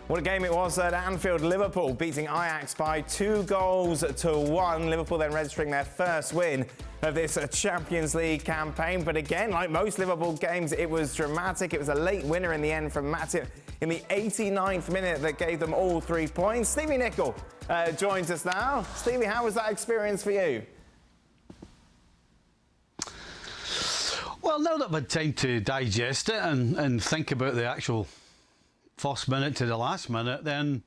What a game it was at Anfield. Liverpool beating Ajax by 2-1. Liverpool then registering their first win of this Champions League campaign. But again, like most Liverpool games, it was dramatic. It was a late winner in the end from Matip in the 89th minute that gave them all 3 points. Stevie Nicol joins us now. Stevie, how was that experience for you? Well, now that I've had time to digest it and think about the actual first minute to the last minute, then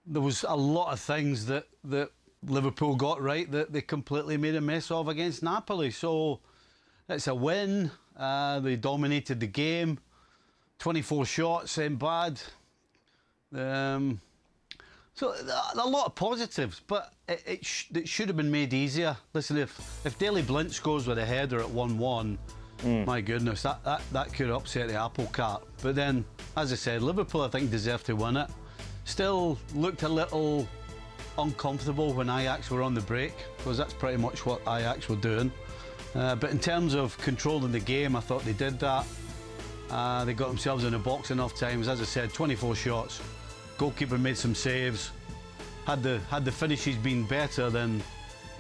there was a lot of things that Liverpool got right that they completely made a mess of against Napoli. So it's a win. They dominated the game. 24 shots ain't bad. So a lot of positives, but it should have been made easier. Listen, if Daley Blind scores with a header at 1-1, my goodness, that could upset the apple cart. But then, as I said, Liverpool, I think, deserved to win it. Still looked a little uncomfortable when Ajax were on the break, because that's pretty much what Ajax were doing. But in terms of controlling the game, I thought they did that. They got themselves in the box enough times. As I said, 24 shots. Goalkeeper made some saves. Had the finishes been better, then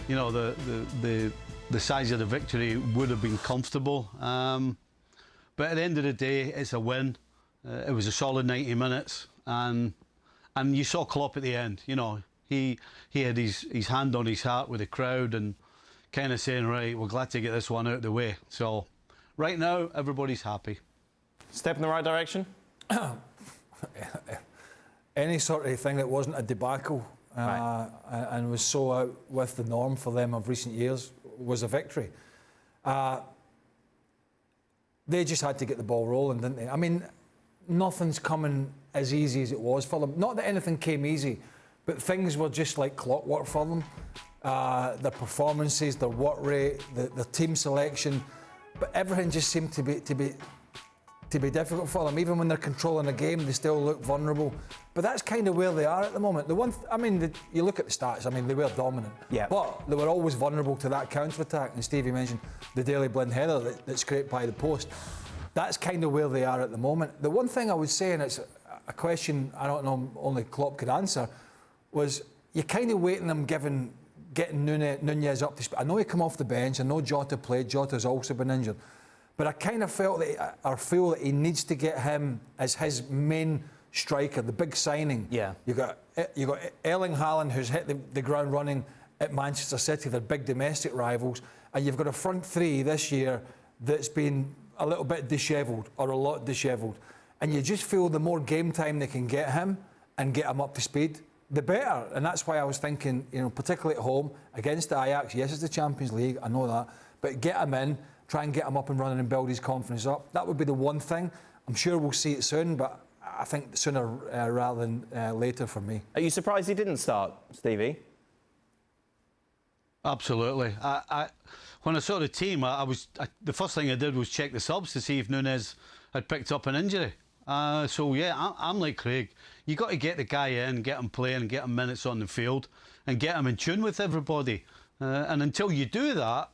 you know the size of the victory would have been comfortable. But at the end of the day, it's a win. It was a solid 90 minutes, and you saw Klopp at the end. You know, he had his hand on his heart with the crowd and kind of saying, right, we're glad to get this one out of the way. So right now, everybody's happy. Step in the right direction? Any sort of thing that wasn't a debacle and was so out with the norm for them of recent years was a victory. They just had to get the ball rolling, didn't they? I mean, nothing's coming as easy as it was for them. Not that anything came easy, but things were just like clockwork for them. Their performances, their work rate, their team selection, but everything just seemed to be difficult for them. Even when they're controlling the game, they still look vulnerable. But that's kind of where they are at the moment. You look at the stats, I mean, they were dominant. Yeah. But they were always vulnerable to that counter-attack. And Stevie mentioned the Daley Blind header that's scraped by the post. That's kind of where they are at the moment. The one thing I would say, and it's a question I don't know only Klopp could answer, was you're kind of waiting them getting Nunez up to speed. I know he come off the bench. I know Jota played. Jota's also been injured. But I kind of feel that he needs to get him as his main striker, the big signing. Yeah. You got Erling Haaland, who's hit the ground running at Manchester City. They're big domestic rivals, and you've got a front three this year that's been a little bit dishevelled, or a lot dishevelled. And you just feel the more game time they can get him and get him up to speed, the better. And that's why I was thinking, you know, particularly at home against the Ajax. Yes, it's the Champions League, I know that, but get him in. Try and get him up and running and build his confidence up. That would be the one thing. I'm sure we'll see it soon, but I think sooner rather than later for me. Are you surprised he didn't start, Stevie? Absolutely. When I saw the team, the first thing I did was check the subs to see if Nunez had picked up an injury. So yeah, I'm like Craig. You got to get the guy in, get him playing, get him minutes on the field, and get him in tune with everybody. And until you do that,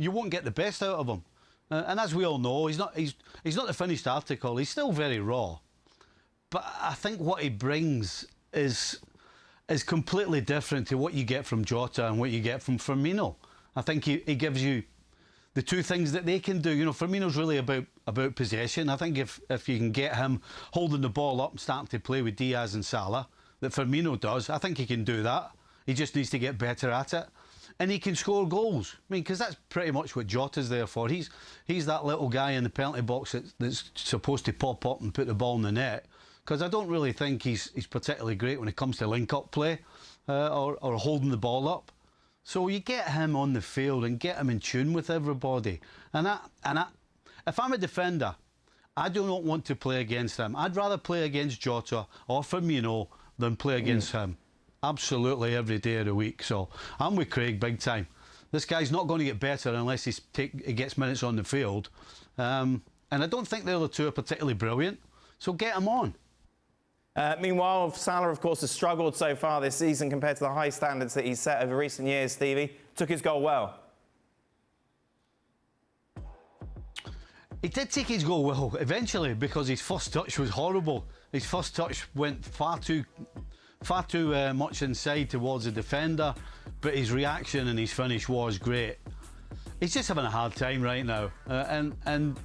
you won't get the best out of him. And as we all know, he's not the finished article. He's still very raw. But I think what he brings is completely different to what you get from Jota and what you get from Firmino. I think he gives you the two things that they can do. You know, Firmino's really about possession. I think if you can get him holding the ball up and starting to play with Diaz and Salah, that Firmino does, I think he can do that. He just needs to get better at it. And he can score goals. I mean, because that's pretty much what Jota's there for. He's that little guy in the penalty box that's supposed to pop up and put the ball in the net. Because I don't really think he's particularly great when it comes to link-up play or holding the ball up. So you get him on the field and get him in tune with everybody. If I'm a defender, I do not want to play against him. I'd rather play against Jota or Firmino than play against him. Absolutely every day of the week. So I'm with Craig big time. This guy's not going to get better unless he gets minutes on the field. And I don't think the other two are particularly brilliant. So get him on. Meanwhile, Salah, of course, has struggled so far this season compared to the high standards that he's set over recent years. Stevie, took his goal well. He did take his goal well eventually, because his first touch was horrible. His first touch went far too much inside towards the defender, but his reaction and his finish was great. He's just having a hard time right now, and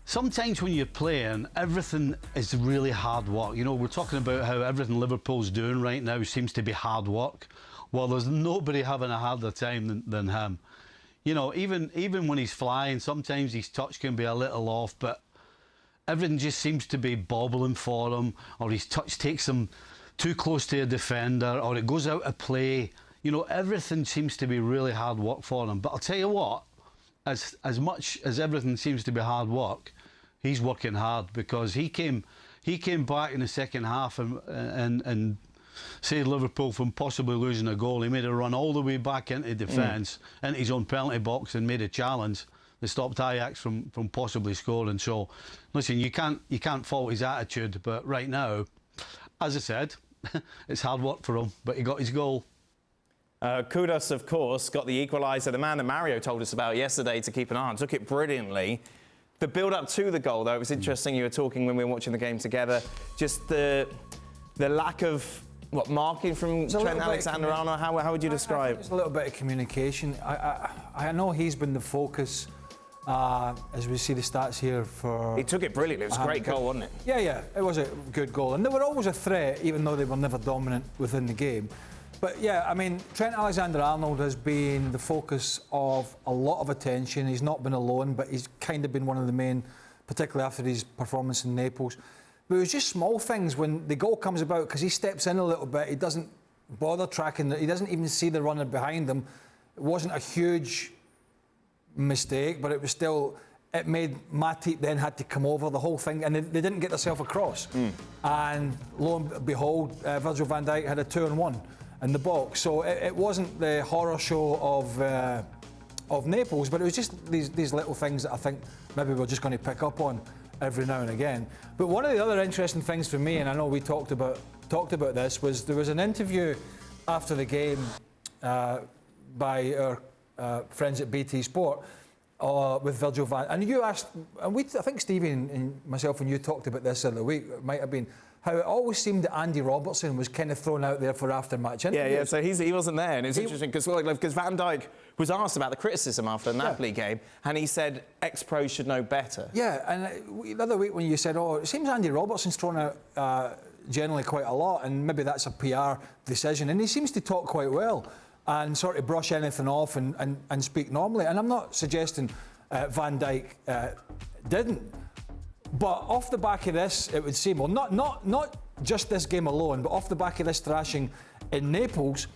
sometimes when you're playing, everything is really hard work. You know, we're talking about how everything Liverpool's doing right now seems to be hard work. Well, there's nobody having a harder time than him. You know, even when he's flying, sometimes his touch can be a little off, but everything just seems to be bobbling for him, or his touch takes him too close to a defender, or it goes out of play. You know, everything seems to be really hard work for him. But I'll tell you what, as much as everything seems to be hard work, he's working hard, because he came back in the second half and saved Liverpool from possibly losing a goal. He made a run all the way back into defence, into his own penalty box, and made a challenge that stopped Ajax from possibly scoring. So, listen, you can't fault his attitude, but right now, as I said, it's hard work for him, but he got his goal. Kudos, of course, got the equaliser, the man that Mario told us about yesterday to keep an eye on, took it brilliantly. The build-up to the goal, though, it was interesting. You were talking when we were watching the game together, just the lack of marking from Trent Alexander-Arnold. How would you describe? It's a little bit of communication. I know he's been the focus, as we see the stats here for. He took it brilliantly. It was a great goal, wasn't it? Yeah, it was a good goal, and they were always a threat, even though they were never dominant within the game. But yeah, I mean, Trent Alexander-Arnold has been the focus of a lot of attention. He's not been alone, but he's kind of been one of the main, particularly after his performance in Naples. But it was just small things when the goal comes about, because he steps in a little bit, he doesn't bother tracking it, he doesn't even see the runner behind him. It wasn't a huge mistake, but it was still, it made Matip then had to come over the whole thing, and they didn't get themselves across. And lo and behold, Virgil van Dijk had a 2-on-1 in the box. So it wasn't the horror show of Naples, but it was just these little things that I think maybe we're just going to pick up on every now and again. But one of the other interesting things for me, and I know we talked about this, was there was an interview after the game by our friends at BT Sport with Virgil van, and you asked, and I think Stevie and myself and you talked about this the other week, it might have been, how it always seemed that Andy Robertson was kind of thrown out there for after-match interviews. Yeah, so he wasn't there, and it's interesting because Van Dijk was asked about the criticism after the Napoli game, and he said ex-pros should know better. Yeah, and the other week when you said, it seems Andy Robertson's thrown out generally quite a lot, and maybe that's a PR decision, and he seems to talk quite well and sort of brush anything off and speak normally. And I'm not suggesting Van Dijk didn't. But off the back of this, it would seem, well, not just this game alone, but off the back of this thrashing in Naples,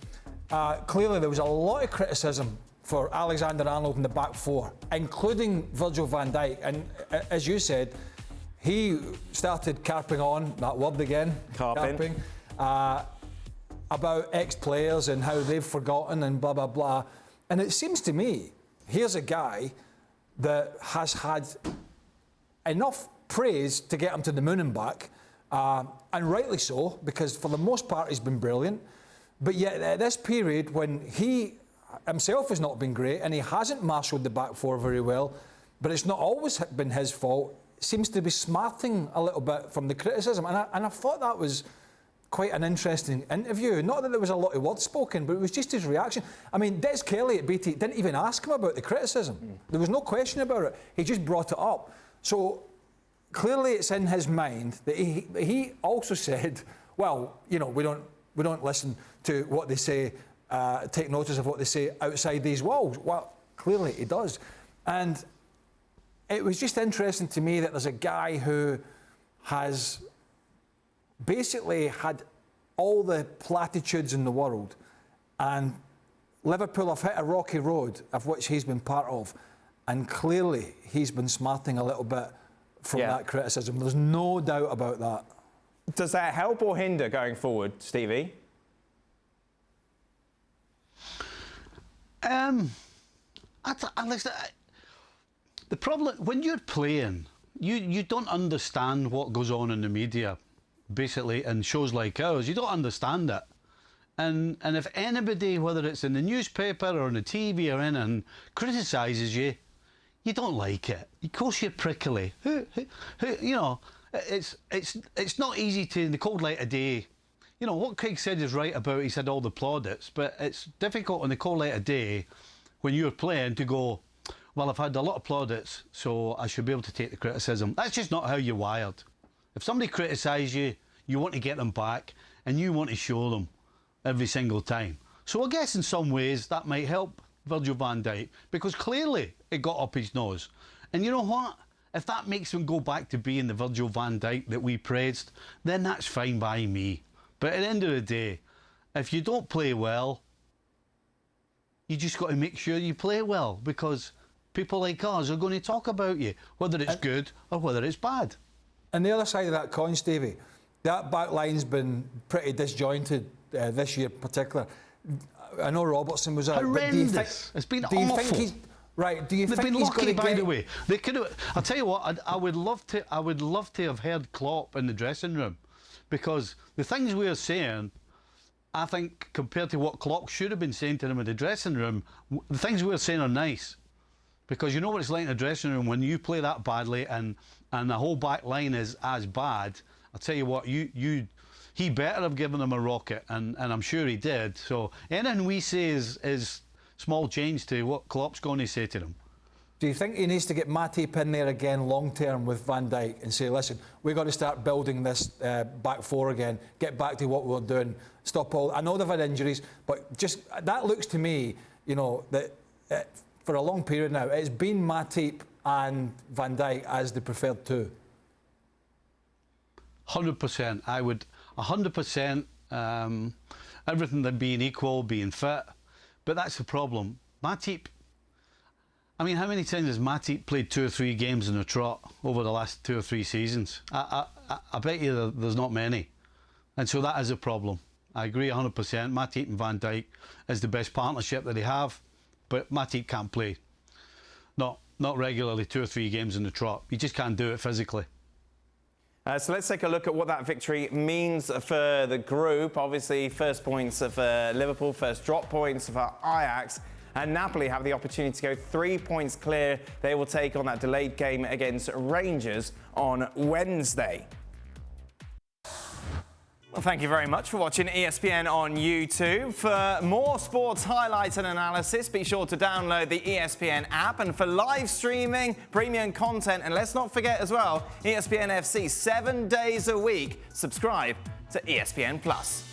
clearly there was a lot of criticism for Alexander-Arnold in the back four, including Virgil van Dijk. And as you said, he started carping on, that word again, carping, about ex-players and how they've forgotten and blah, blah, blah. And it seems to me, here's a guy that has had enough praise to get him to the moon and back, and rightly so, because for the most part he's been brilliant. But yet at this period when he himself has not been great and he hasn't marshalled the back four very well, but it's not always been his fault, seems to be smarting a little bit from the criticism. And I thought that was quite an interesting interview. Not that there was a lot of words spoken, but it was just his reaction. I mean, Des Kelly at BT didn't even ask him about the criticism. There was no question about it. He just brought it up. So clearly it's in his mind that he also said, well, you know, we don't listen to what they say, take notice of what they say outside these walls. Well, clearly he does. And it was just interesting to me that there's a guy who has basically had all the platitudes in the world, and Liverpool have hit a rocky road of which he's been part of, and clearly he's been smarting a little bit from that criticism. There's no doubt about that. Does that help or hinder going forward, Stevie? The problem, when you're playing, you don't understand what goes on in the media, basically, in shows like ours. You don't understand it. And if anybody, whether it's in the newspaper or on the TV or anything, criticises you, you don't like it. Of course you're prickly. You know, it's not easy to, in the cold light of day. You know, what Craig said is right about, he said all the plaudits, but it's difficult in the cold light of day when you're playing to go, well, I've had a lot of plaudits, so I should be able to take the criticism. That's just not how you're wired. If somebody criticises you, you want to get them back, and you want to show them every single time. So I guess in some ways that might help Virgil van Dijk, because clearly it got up his nose. And you know what? If that makes him go back to being the Virgil van Dijk that we praised, then that's fine by me. But at the end of the day, if you don't play well, you just got to make sure you play well, because people like us are going to talk about you, whether it's good or whether it's bad. And the other side of that coin, Stevie, that back line's been pretty disjointed this year in particular. I know Robertson was out. Horrendous. It's been awful. Think he's right? Do you They've think been he's lucky, going to by the way? They could have. I'll tell you what. I would love to have heard Klopp in the dressing room, because the things we are saying, I think, compared to what Klopp should have been saying to them in the dressing room, the things we're saying are nice. Because you know what it's like in the dressing room when you play that badly and the whole back line is as bad. I'll tell you what, he better have given them a rocket, and I'm sure he did. So anything we say is small change to what Klopp's going to say to them. Do you think he needs to get Matip in there again long term with Van Dijk and say, listen, we've got to start building this back four again, get back to what we were doing, stop all... I know they've had injuries, but just that looks to me, you know, that for a long period now, it's been Matip and Van Dijk as the preferred two. 100%. I would 100%. Everything that being equal, being fit, but that's the problem. Matip. I mean, how many times has Matip played 2 or 3 games in a trot over the last 2 or 3 seasons? I bet you there's not many, and so that is a problem. I agree 100%. Matip and Van Dijk is the best partnership that they have, but Matip can't play. Not regularly 2 or 3 games in the trot. You just can't do it physically. So let's take a look at what that victory means for the group. Obviously, first points for Liverpool, first drop points for Ajax. And Napoli have the opportunity to go 3 points clear. They will take on that delayed game against Rangers on Wednesday. Well, thank you very much for watching ESPN on YouTube. For more sports highlights and analysis, be sure to download the ESPN app. And for live streaming, premium content, and let's not forget as well, ESPN FC 7 days a week. Subscribe to ESPN+.